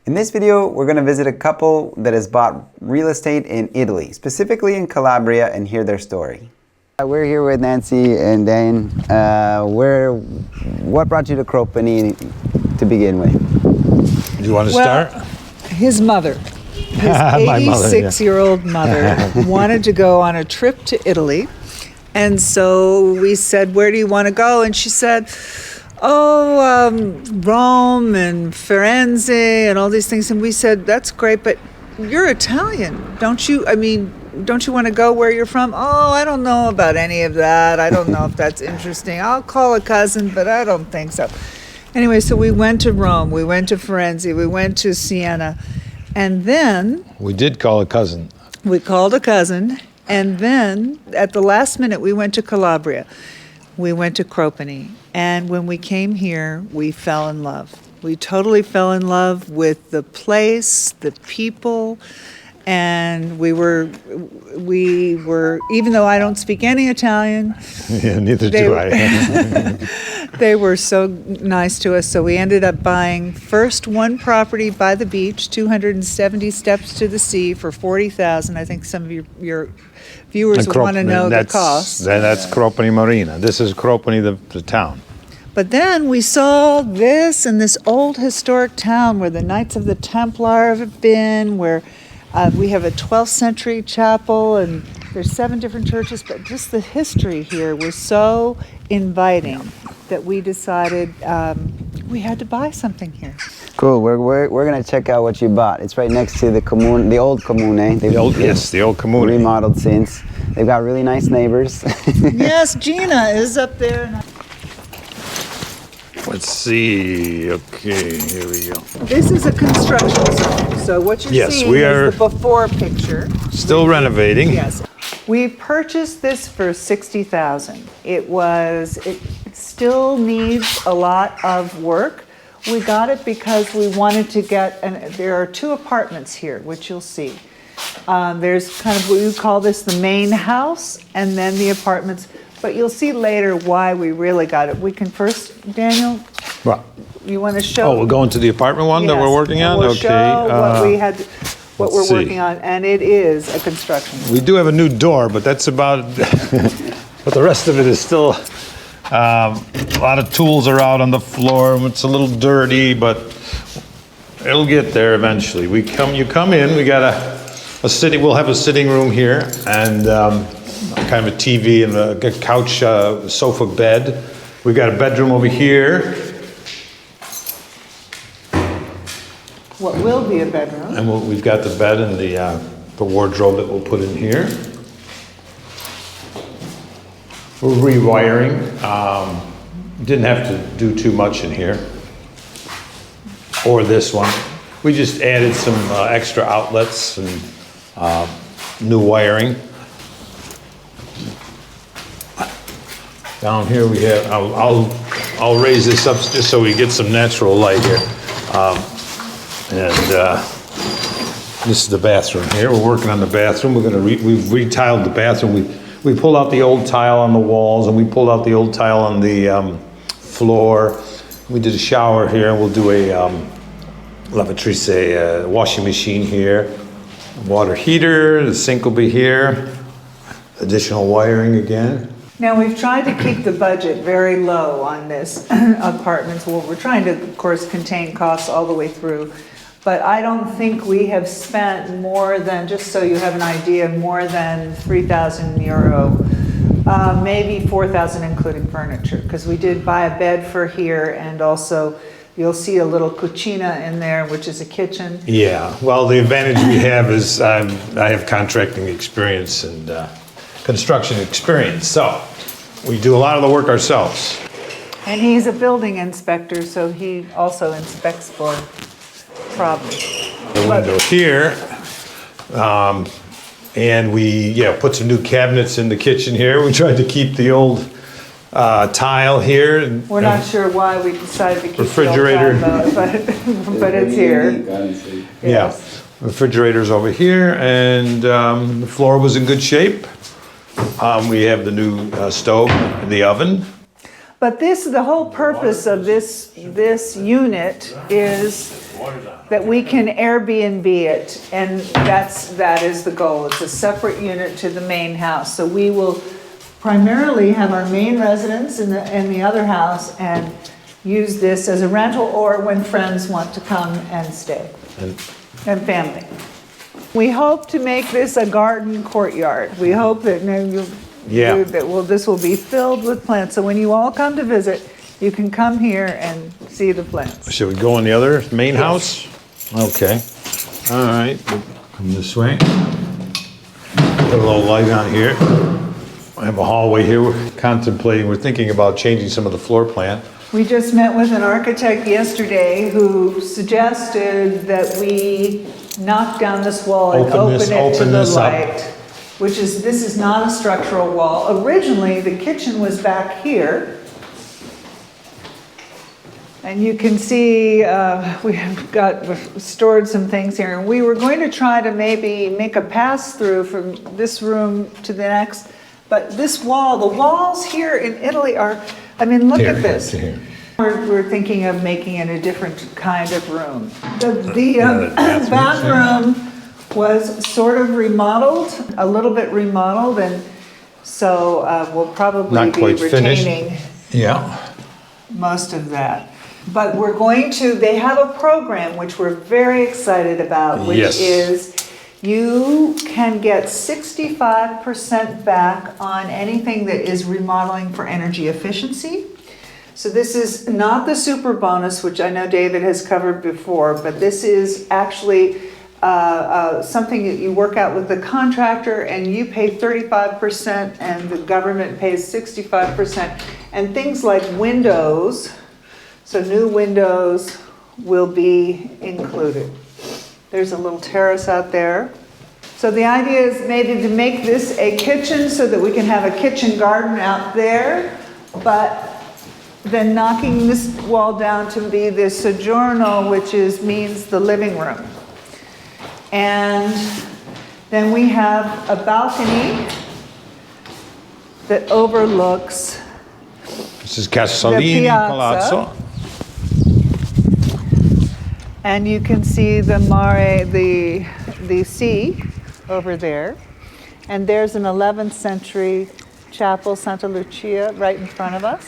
In this video, we're going to visit a couple that has bought real estate in Italy, specifically in Calabria, and hear their story. We're here with Nancy and Dane. What brought you to Cropani to begin with? Do you want to start? His mother, his 86-year-old mother, wanted to go on a trip to Italy. And so we said, where do you want to go? And she said, Rome and Firenze and all these things. And we said, that's great, but you're Italian, don't you? I mean, don't you want to go where you're from? Oh, I don't know about any of that. I don't know if that's interesting. I'll call a cousin, but I don't think so. Anyway, so we went to Rome, we went to Firenze, we went to Siena, and then... We did call a cousin. We called a cousin, and then at the last minute, we went to Calabria. We went to Cropani, and when we came here, we fell in love. We totally fell in love with the place, the people, and we were, even though I don't speak any Italian. Yeah, neither do I. They were so nice to us, so we ended up buying first one property by the beach, 270 steps to the sea for $40,000. I think some of your viewers would want to know the cost. That's Cropani Marina. This is Cropani, the town. But then we saw this and this old historic town where the Knights of the Templar have been, where we have a 12th century chapel, and there's 7 different churches, but just the history here was so inviting that we decided we had to buy something here. Cool. We're going to check out what you bought. It's right next to the Comune, the old Comune. The old Comune. Remodeled since. They've got really nice neighbors. Yes, Gina is up there. Let's see. Okay, here we go. This is a construction zone. So what you're seeing is the before picture. Still renovating. Yes. We purchased this for $60,000. It still needs a lot of work. We got it because we wanted to get, and there are 2 apartments here, which you'll see. There's kind of what you call this the main house, and then the apartments. But you'll see later why we really got it. We can first, Daniel, What? you want to show? Oh, we're going to the apartment one that we're working on? We'll okay. Show what we're working on, and it is a construction. We do have a new door, but that's about, but the rest of it is still, a lot of tools are out on the floor. It's a little dirty, but it'll get there eventually. You come in, we got we'll have a sitting room here, and kind of a TV and a couch, sofa bed. We got a bedroom over here. What will be a bedroom. And we've got the bed and the wardrobe that we'll put in here. We're rewiring. Didn't have to do too much in here. Or this one. We just added some extra outlets and new wiring. Down here we have, I'll raise this up just so we get some natural light here. This is the bathroom here. We're working on the bathroom. We've retiled the bathroom. We pulled out the old tile on the walls, and we pulled out the old tile on the floor. We did a shower here, and we'll do a lavatrice, washing machine here. Water heater, the sink will be here. Additional wiring again. Now, we've tried to keep the budget very low on this apartments. Well, we're trying to, of course, contain costs all the way through. But I don't think we have spent more than, just so you have an idea, more than €3,000, maybe 4,000 including furniture. Because we did buy a bed for here, and also you'll see a little cucina in there, which is a kitchen. Yeah, well, the advantage we have is I have contracting experience and construction experience, so we do a lot of the work ourselves. And he's a building inspector, so he also inspects for problems. The window here, and we put some new cabinets in the kitchen here. We tried to keep the old tile here. We're not sure why we decided to keep refrigerator. The old tile, but it's here. Yes. Yeah, refrigerator's over here, and the floor was in good shape. We have the new stove and the oven. But the whole purpose of this unit is that we can Airbnb it, and that is the goal. It's a separate unit to the main house. So we will primarily have our main residence in the other house and use this as a rental, or when friends want to come and stay, and family. We hope to make this a garden courtyard. We hope that this will be filled with plants. So when you all come to visit, you can come here and see the plants. Should we go in the other main house? Okay. All right. Come this way. Put a little light on here. I have a hallway here. We're thinking about changing some of the floor plan. We just met with an architect yesterday who suggested that we knock down this wall and open it to the light. This is not a structural wall. Originally, the kitchen was back here. And you can see we've stored some things here. And we were going to try to maybe make a pass through from this room to the next. But this wall, the walls here in Italy are, look at this. We're thinking of making it a different kind of room. The bathroom was sort of remodeled, a little bit remodeled, and so we'll probably be retaining most of that. But they have a program which we're very excited about, which is you can get 65% back on anything that is remodeling for energy efficiency. So this is not the super bonus, which I know David has covered before, but this is actually something that you work out with the contractor, and you pay 35% and the government pays 65%. And things like windows, so new windows will be included. There's a little terrace out there. So the idea is maybe to make this a kitchen so that we can have a kitchen garden out there, but then knocking this wall down to be the soggiorno, which means the living room. And then we have a balcony that overlooks this is Casalini Palazzo. And you can see the mare, the sea over there. And there's an 11th century chapel, Santa Lucia, right in front of us.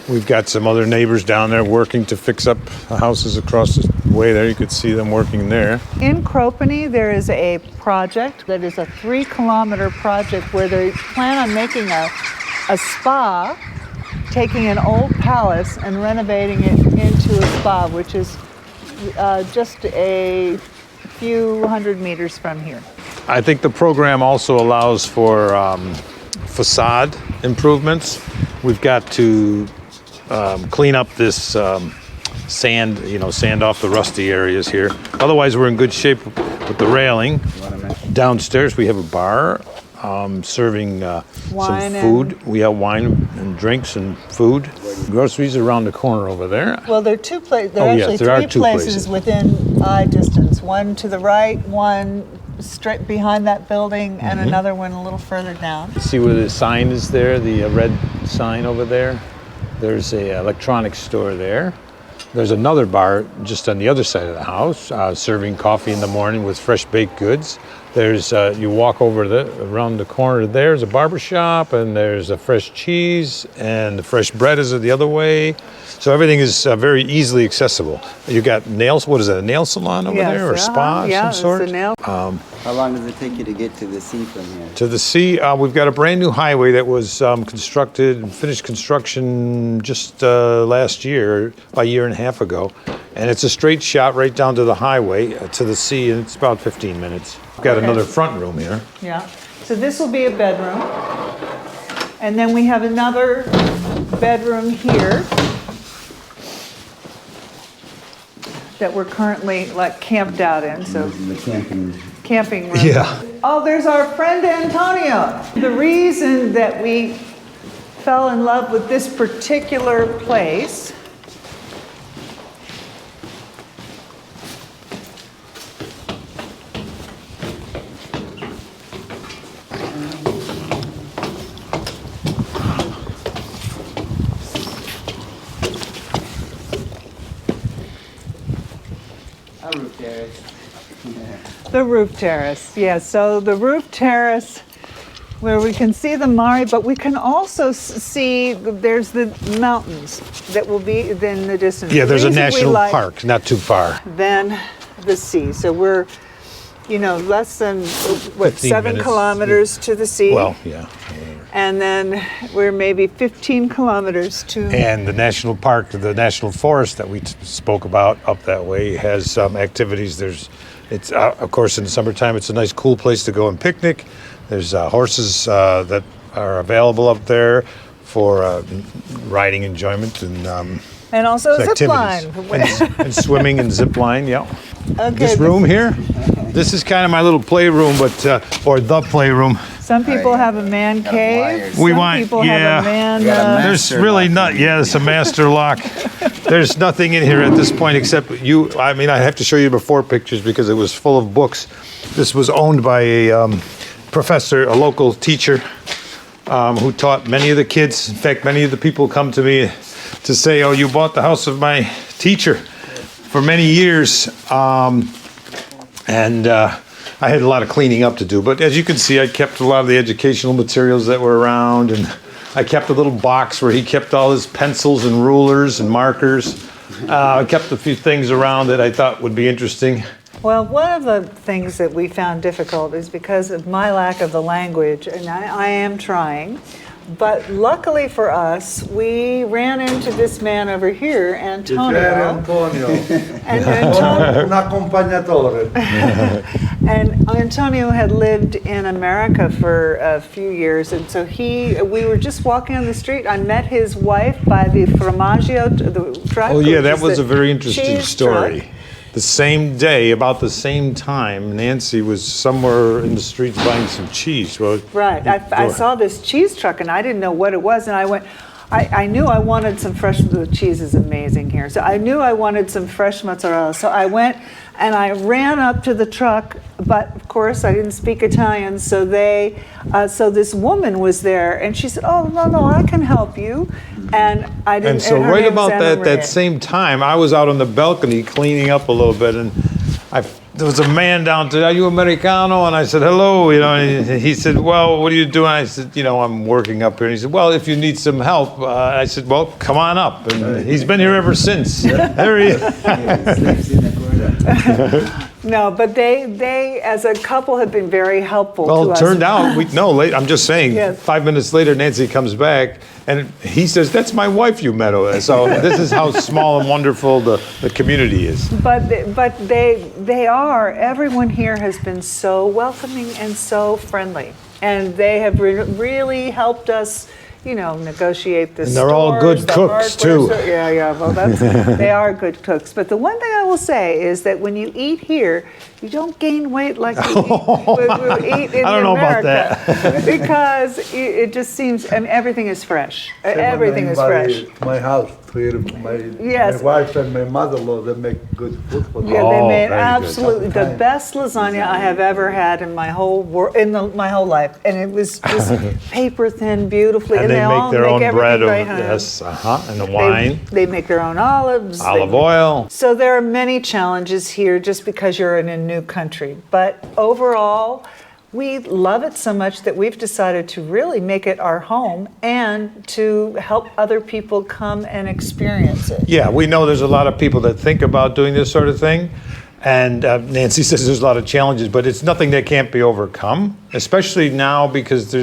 We've got some other neighbors down there working to fix up the houses across the way there. You could see them working there. In Cropani, there is a project that is a 3-kilometer project where they plan on making a spa, taking an old palace and renovating it into a spa, which is just a few hundred meters from here. I think the program also allows for facade improvements. We've got to clean up this sand, sand off the rusty areas here. Otherwise, we're in good shape with the railing. Downstairs, we have a bar serving some food. We have wine and drinks and food. Groceries around the corner over there. Well, there are two places. There are actually three places within eye distance. One to the right, one straight behind that building, and another one a little further down. See where the sign is there, the red sign over there? There's an electronics store there. There's another bar just on the other side of the house, serving coffee in the morning with fresh baked goods. There's you walk around the corner. There's a barber shop, and there's a fresh cheese, and the fresh bread is the other way. So everything is very easily accessible. You got nails. What is that? A nail salon over there, or a spa of some sort? It's a nail. How long does it take you to get to the sea from here? To the sea, we've got a brand new highway that was finished construction just last year, about a year and a half ago. And it's a straight shot right down to the highway, to the sea, and it's about 15 minutes. We've got another front room here. Yeah. So this will be a bedroom. And then we have another bedroom here that we're currently camped out in. So The camping room. Yeah. Oh, there's our friend Antonio. The reason that we fell in love with this particular place The roof terrace, yes. So the roof terrace where we can see the Mare, but we can also see there's the mountains that will be in the distance. Yeah, there's a The reason we national like park not too far. Then the sea. So we're, less than, 15 7 minutes. kilometers to the sea. Well, yeah. And then we're maybe 15 kilometers to... And the national park, the national forest that we spoke about up that way has some activities. It's of course in the summertime, it's a nice cool place to go and picnic. There's horses that are available up there for riding enjoyment and also a zip activities. line. And swimming and zip line, yeah. Okay, This room here, this is kind of my little playroom, or the playroom. Some people have a man cave. wires. Some people have a man... You got a There's master really lock. it's a master lock. There's nothing in here at this point except I have to show you before pictures because it was full of books. This was owned by a professor, a local teacher, who taught many of the kids. In fact, many of the people come to me to say, "Oh, you bought the house of my teacher," for many years. I had a lot of cleaning up to do, but as you can see, I kept a lot of the educational materials that were around, and I kept a little box where he kept all his pencils and rulers and markers. I kept a few things around that I thought would be interesting. Well, one of the things that we found difficult is because of my lack of the language, and I am trying, but luckily for us, we ran into this man over here, Antonio. Antonio, And Antonio, un accompagnatore. and Antonio had lived in America for a few years, and so we were just walking on the street. I met his wife by the formaggio, the truck. Oh yeah, which that is was the a very interesting cheese story. truck. The same day, about the same time, Nancy was somewhere in the streets buying some cheese. Well, Right. I saw this cheese truck and I didn't know what it was, and I went. I knew I wanted some fresh. The cheese is amazing here, so I knew I wanted some fresh mozzarella. So I went and I ran up to the truck, but of course I didn't speak Italian. So so this woman was there, and she said, "Oh no, I can help you." And I didn't. And so her right name was about Anna Maria. that same time, I was out on the balcony cleaning up a little bit, and there was a man down to, "Are you Americano?" And I said, "Hello," and he said, "Well, what are you doing?" I said, "I'm working up here." And he said, "Well, if you need some help," I said, "Well, come on up." And he's been here ever since. There he is. No, but they as a couple have been very helpful Well, to it us. turned out, I'm just saying, Yes. 5 minutes later, Nancy comes back, and he says, "That's my wife you met over." So this is how small and wonderful the community is. But everyone here has been so welcoming and so friendly. And they have really helped us, negotiate the And they're all good the cooks, hardware too. store. Yeah, well, they are good cooks. But the one thing I will say is that when you eat here, you don't gain weight like you eat in I don't know about America. Because it just seems, everything is fresh. Everything is fresh. My house here, Yes. my wife and my mother-in-law, they make good food for me. Yeah, they Oh, made very good. absolutely the best lasagna I have ever had in my whole my whole life, and it was just paper thin, beautifully. And they all make their own everything bread, right home. yes, and the wine, They make their own olives. olive oil. So there are many challenges here just because you're in a new country, but overall, we love it so much that we've decided to really make it our home and to help other people come and experience it. Yeah, we know there's a lot of people that think about doing this sort of thing. And Nancy says there's a lot of challenges, but it's nothing that can't be overcome, especially now because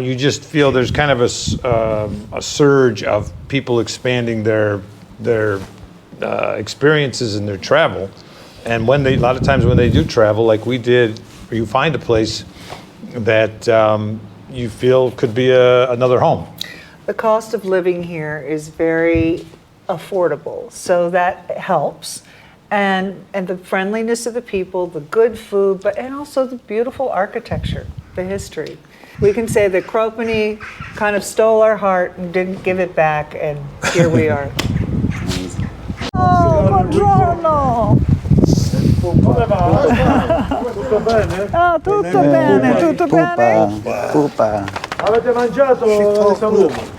you just feel there's kind of a surge of people expanding their experiences in their travel. And a lot of times when they do travel, like we did, you find a place that you feel could be another home. The cost of living here is very affordable, so that helps. And the friendliness of the people, the good food, and also the beautiful architecture, the history. We can say that Cropani kind of stole our heart and didn't give it back, and here we are. Oh, buongiorno! Tutto bene? Ah, tutto bene, tutto bene? Pupa. Avete mangiato? Saluto.